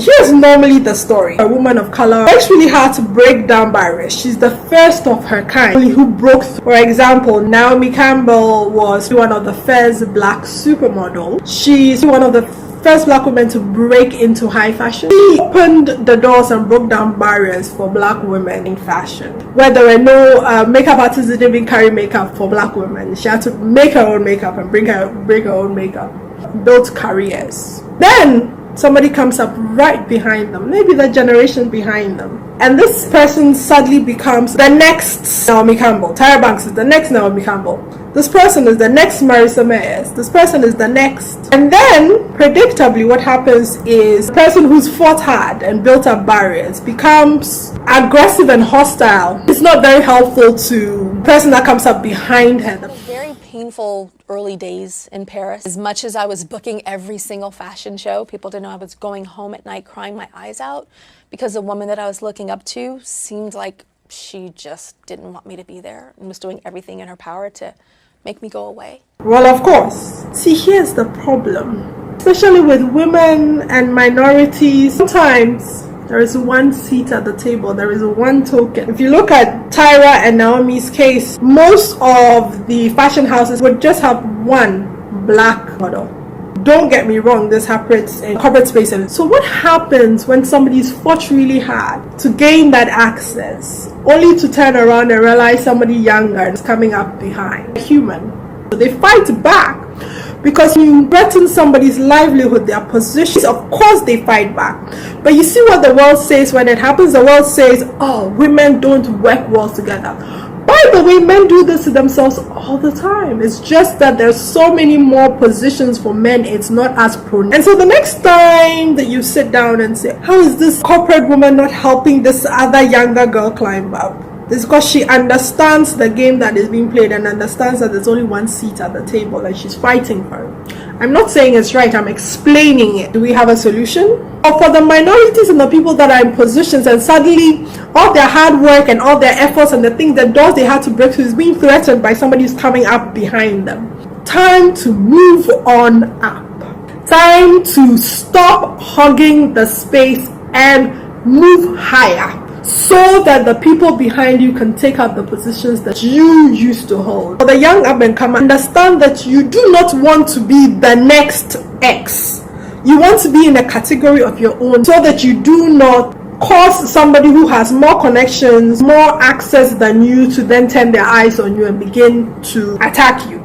Here's normally the story. A woman of color works really hard to break down barriers. She's the first of her kind who broke through. For example, Naomi Campbell was one of the first black supermodels. She's one of the first black women to break into high fashion. She opened the doors and broke down barriers for black women in fashion. Where there were no makeup artists didn't even carry makeup for black women. She had to make her own makeup and break her own makeup. Built careers. Then somebody comes up right behind them, maybe the generation behind them, and this person suddenly becomes the next Naomi Campbell. Tyra Banks is the next Naomi Campbell. This person is the next Marissa Meyers. This person is the next. And then, predictably, what happens is the person who's fought hard and built up barriers becomes aggressive and hostile. It's not very helpful to the person that comes up behind her. Very painful early days in Paris. As much as I was booking every single fashion show, people didn't know I was going home at night crying my eyes out because the woman that I was looking up to seemed like she just didn't want me to be there and was doing everything in her power to make me go away. Well, of course. See, here's the problem. Especially with women and minorities, sometimes there is one seat at the table, there is one token. If you look at Tyra and Naomi's case, most of the fashion houses would just have one black model. Don't get me wrong, this happens in corporate spaces. So what happens when somebody's fought really hard to gain that access, only to turn around and realize somebody younger is coming up behind? Human. So they fight back because you threaten somebody's livelihood, their positions. Of course they fight back. But you see what the world says when it happens? The world says, oh, women don't work well together. By the way, men do this to themselves all the time. It's just that there's so many more positions for men, it's not as pronounced. And so the next time that you sit down and say, how is this corporate woman not helping this other younger girl climb up? It's because she understands the game that is being played and understands that there's only one seat at the table and she's fighting for it. I'm not saying it's right, I'm explaining it. Do we have a solution? Or for the minorities and the people that are in positions and suddenly all their hard work and all their efforts and the things, the doors they had to break through is being threatened by somebody who's coming up behind them. Time to move on up. Time to stop hogging the space and move higher, so that the people behind you can take up the positions that you used to hold. For the young up and comer, understand that you do not want to be the next X. You want to be in a category of your own so that you do not cause somebody who has more connections, more access than you to then turn their eyes on you and begin to attack you.